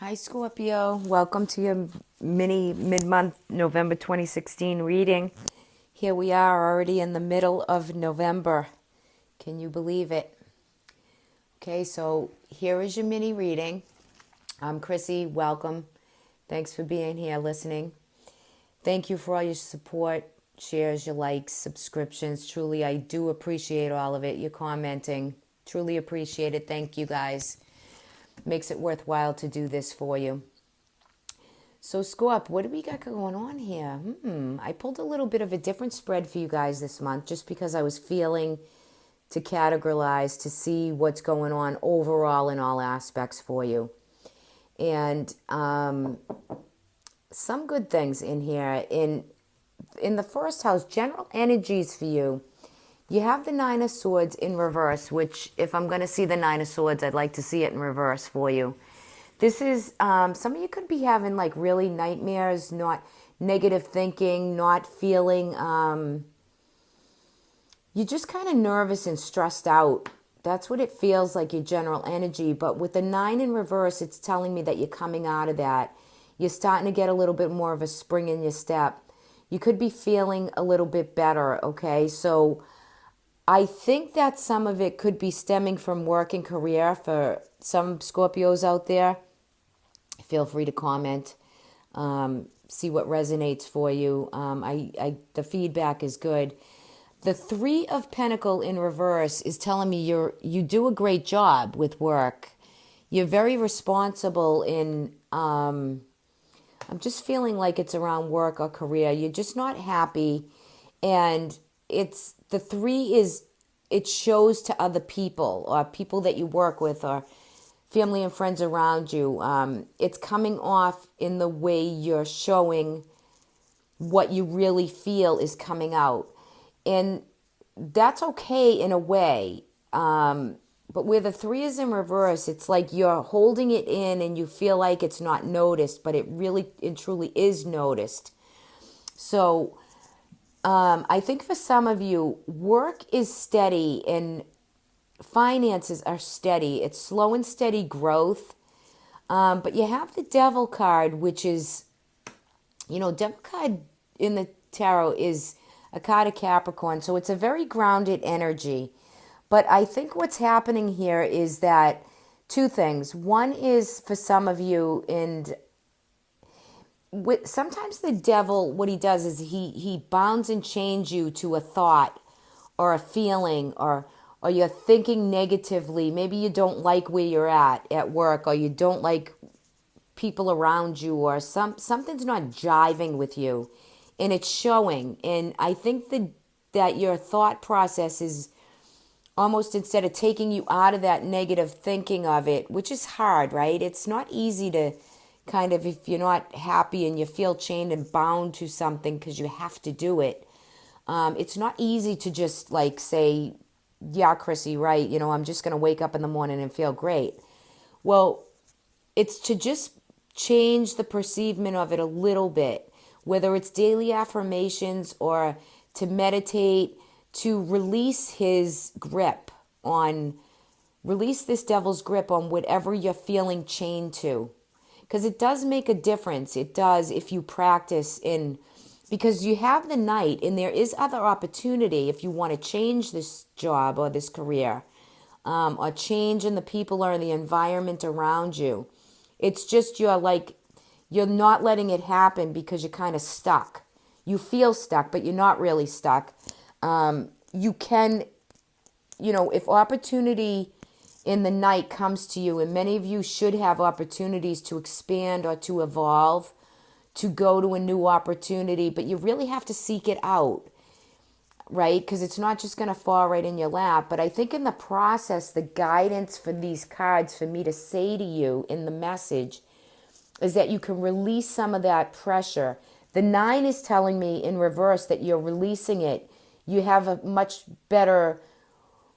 Hi, Scorpio. Welcome to your mini mid-month November 2016 reading. Here we are already in the middle of November. Can you believe it? Okay, so here is your mini reading. I'm Chrissy. Welcome. Thanks for being here listening. Thank you for all your support, shares, your likes, subscriptions. Truly, I do appreciate all of it. Your commenting. Truly appreciate it. Thank you, guys. Makes it worthwhile to do this for you. So, Scorp, what do we got going on here? I pulled a little bit of a different spread for you guys this month just because I was feeling to categorize to see what's going on overall in all aspects for you. And some good things in here. In the first house, general energies for you. You have the Nine of Swords in reverse, which if I'm going to see the Nine of Swords, I'd like to see it in reverse for you. This is, some of you could be having like really nightmares, not negative thinking, not feeling, you're just kind of nervous and stressed out. That's what it feels like, your general energy. But with the 9 in reverse, it's telling me that you're coming out of that. You're starting to get a little bit more of a spring in your step. You could be feeling a little bit better, okay? So I think that some of it could be stemming from work and career for some Scorpios out there. Feel free to comment, see what resonates for you. The feedback is good. The 3 of Pentacle in reverse is telling me you do a great job with work. You're very responsible in, I'm just feeling like it's around work or career. You're just not happy. And the 3 is, it shows to other people or people that you work with or family and friends around you. It's coming off in the way you're showing what you really feel is coming out. And that's okay in a way. But where the 3 is in reverse, it's like you're holding it in and you feel like it's not noticed, but it really and truly is noticed. So I think for some of you, work is steady and finances are steady. It's slow and steady growth. But you have the Devil card, which is, Devil card in the tarot is a card of Capricorn. So it's a very grounded energy. But I think what's happening here is that 2 things. One is for some of you, and sometimes the devil, what he does is he bounds and chains you to a thought or a feeling or you're thinking negatively. Maybe you don't like where you're at work, or you don't like people around you, or something's not jiving with you, and it's showing. And I think that your thought process is almost, instead of taking you out of that negative thinking of it, which is hard, right? It's not easy to kind of, if you're not happy and you feel chained and bound to something because you have to do it. It's not easy to just like say, yeah, Chrissy, right, I'm just going to wake up in the morning and feel great. Well, it's to just change the perceivement of it a little bit, whether it's daily affirmations or to meditate, to release this devil's grip on whatever you're feeling chained to. Because it does make a difference. It does if you practice because you have the Knight, and there is other opportunity if you want to change this job or this career, or change in the people or the environment around you. It's just you're not letting it happen because you're kind of stuck. You feel stuck, but you're not really stuck. You can, if opportunity in the night comes to you, and many of you should have opportunities to expand or to evolve, to go to a new opportunity, but you really have to seek it out, right? Because it's not just going to fall right in your lap. But I think in the process, the guidance for these cards for me to say to you in the message is that you can release some of that pressure. The 9 is telling me in reverse that you're releasing it. You have a much better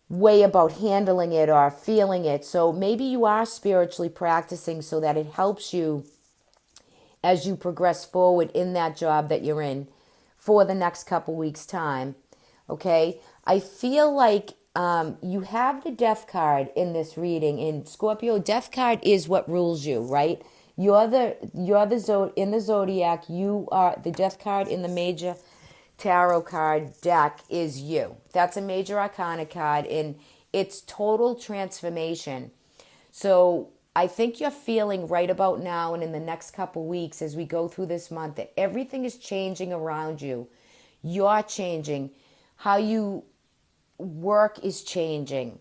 way about handling it or feeling it. So maybe you are spiritually practicing so that it helps you as you progress forward in that job that you're in for the next couple weeks' time. Okay? I feel like you have the Death card in this reading. In Scorpio, Death card is what rules you, right? In the zodiac. You are the death card in the major tarot card deck is you. That's a major arcana card, and it's total transformation. So I think you're feeling right about now and in the next couple weeks as we go through this month that everything is changing around you. You're changing. How you work is changing.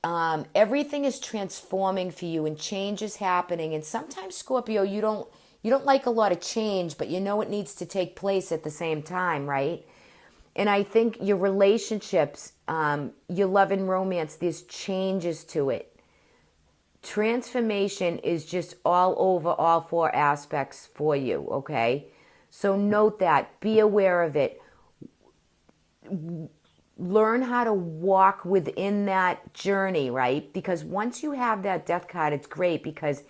Everything is transforming for you and change is happening. And sometimes, Scorpio, you don't like a lot of change, but you know it needs to take place at the same time, right? And I think your relationships, your love and romance, there's changes to it. Transformation is just all over all four aspects for you, okay? So note that. Be aware of it. Learn how to walk within that journey, right? Because once you have that death card, it's great because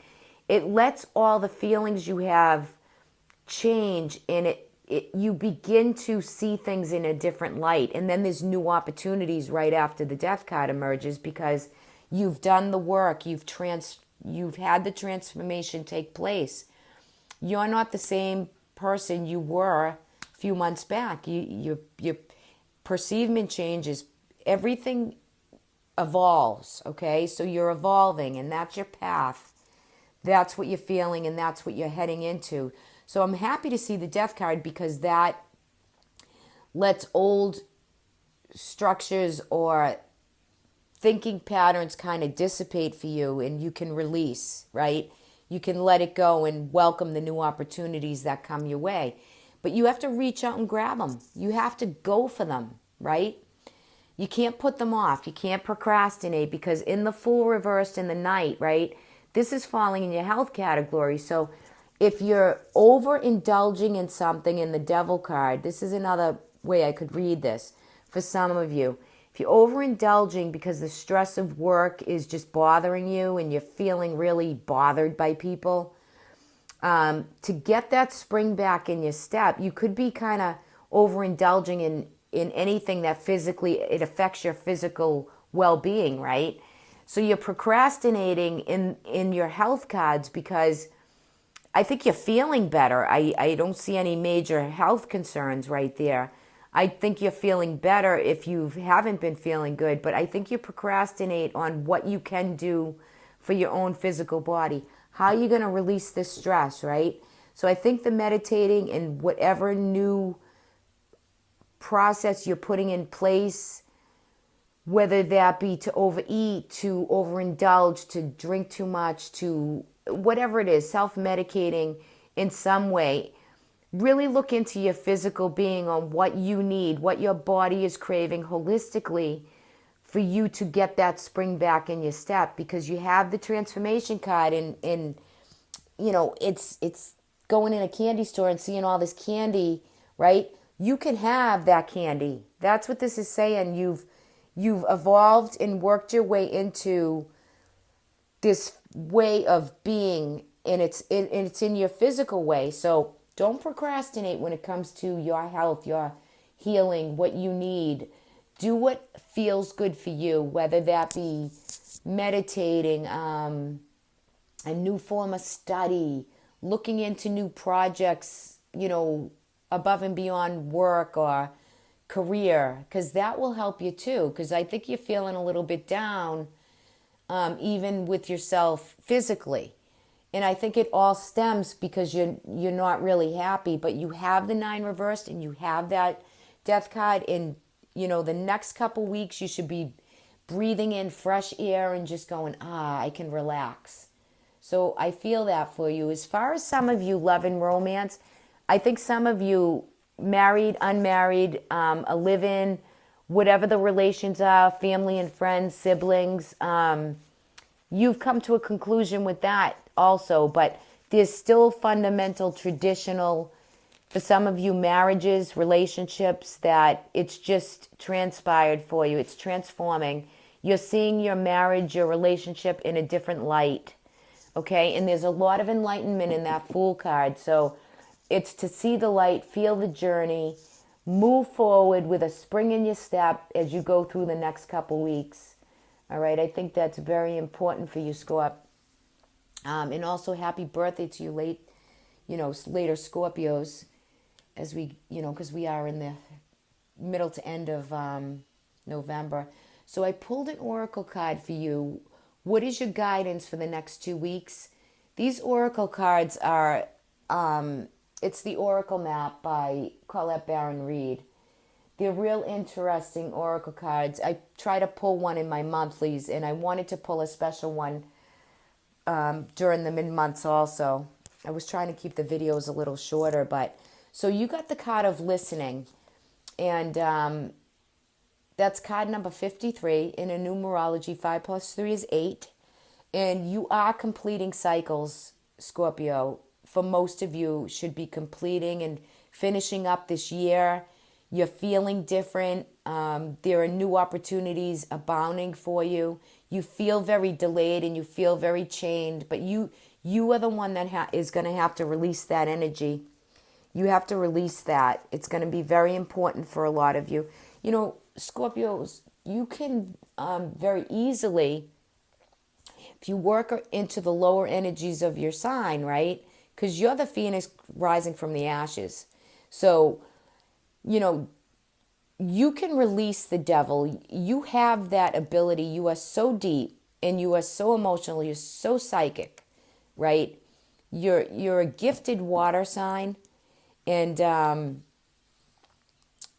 it lets all the feelings you have change, and you begin to see things in a different light. And then there's new opportunities right after the death card emerges because you've done the work, you've had the transformation take place. You're not the same person you were a few months back. Your perceivement changes. Everything evolves, okay? So you're evolving, and that's your path. That's what you're feeling, and that's what you're heading into. So I'm happy to see the death card because that lets old structures or thinking patterns kind of dissipate for you, and you can release, right? You can let it go and welcome the new opportunities that come your way. But you have to reach out and grab them. You have to go for them, right? You can't put them off. You can't procrastinate because in the Fool reversed in the night, right? This is falling in your health category. So if you're overindulging in something in the Devil card, this is another way I could read this for some of you. If you're overindulging because the stress of work is just bothering you and you're feeling really bothered by people, to get that spring back in your step, you could be kind of overindulging in anything that physically, it affects your physical well-being, right? So you're procrastinating in your health cards because I think you're feeling better. I don't see any major health concerns right there. I think you're feeling better if you haven't been feeling good, but I think you procrastinate on what you can do for your own physical body. How are you going to release this stress, right? So I think the meditating and whatever new process you're putting in place, whether that be to overeat, to overindulge, to drink too much, to whatever it is, self-medicating in some way, really look into your physical being on what you need, what your body is craving holistically for you to get that spring back in your step, because you have the transformation card and you know, it's going in a candy store and seeing all this candy, right? You can have that candy. That's what this is saying. You've evolved and worked your way into this way of being, and it's in your physical way. So don't procrastinate when it comes to your health, your healing, what you need. Do what feels good for you, whether that be meditating, a new form of study, looking into new projects, you know, above and beyond work or career, because that will help you too. Because I think you're feeling a little bit down, even with yourself physically. And I think it all stems because you're not really happy, but you have the 9 reversed and you have that death card. And, you know, the next couple weeks you should be breathing in fresh air and just going, I can relax. So I feel that for you. As far as some of you love and romance, I think some of you married, unmarried, a live-in, whatever the relations are, family and friends, siblings, you've come to a conclusion with that also. But there's still fundamental, traditional, for some of you, marriages, relationships, that it's just transpired for you. It's transforming. You're seeing your marriage, your relationship in a different light. Okay, and there's a lot of enlightenment in that Fool card. So it's to see the light, feel the journey, move forward with a spring in your step as you go through the next couple weeks. All right, I think that's very important for you, Scorp. And also happy birthday to you later Scorpios, as we, because we are in the middle to end of November. So I pulled an oracle card for you. What is your guidance for the next 2 weeks? These oracle cards are, it's the Oracle Map by Colette Baron Reed. They're real interesting oracle cards. I try to pull one in my monthlies, and I wanted to pull a special one during the mid-months also. I was trying to keep the videos a little shorter, but so you got the card of listening, and that's card number 53 in a numerology. 5 plus 3 is 8, and you are completing cycles, Scorpio. For most of you, should be completing and finishing up this year. You're feeling different. There are new opportunities abounding for you. You feel very delayed and you feel very chained, but you are the one that is going to have to release that energy. You have to release that. It's going to be very important for a lot of you. Scorpios, you can very easily, if you work into the lower energies of your sign, right? Because you're the phoenix rising from the ashes. So, you can release the devil. You have that ability. You are so deep and you are so emotional. You're so psychic, right? You're a gifted water sign. And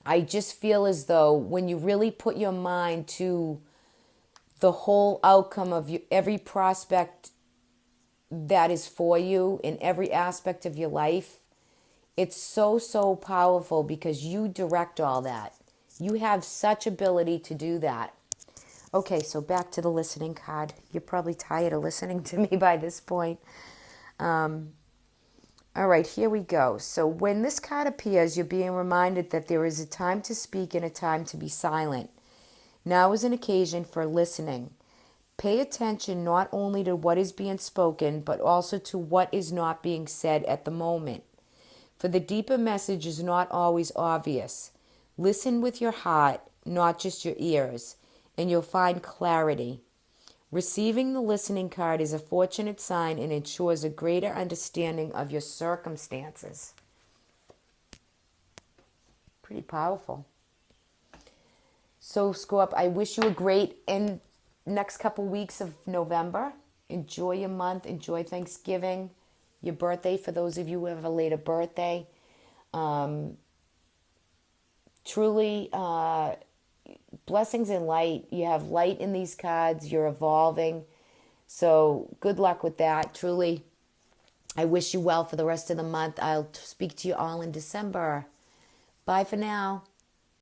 I just feel as though when you really put your mind to the whole outcome of every prospect that is for you in every aspect of your life, it's so, so powerful because you direct all that. You have such ability to do that. Okay, so back to the listening card. You're probably tired of listening to me by this point. All right, here we go. So when this card appears, you're being reminded that there is a time to speak and a time to be silent. Now is an occasion for listening. Pay attention not only to what is being spoken, but also to what is not being said at the moment. For the deeper message is not always obvious. Listen with your heart, not just your ears, and you'll find clarity. Receiving the listening card is a fortunate sign and ensures a greater understanding of your circumstances. Pretty powerful. So, Scorp, I wish you a great next couple weeks of November. Enjoy your month. Enjoy Thanksgiving. Your birthday, for those of you who have a later birthday. Truly, blessings and light. You have light in these cards. You're evolving. So good luck with that. Truly, I wish you well for the rest of the month. I'll speak to you all in December. Bye for now.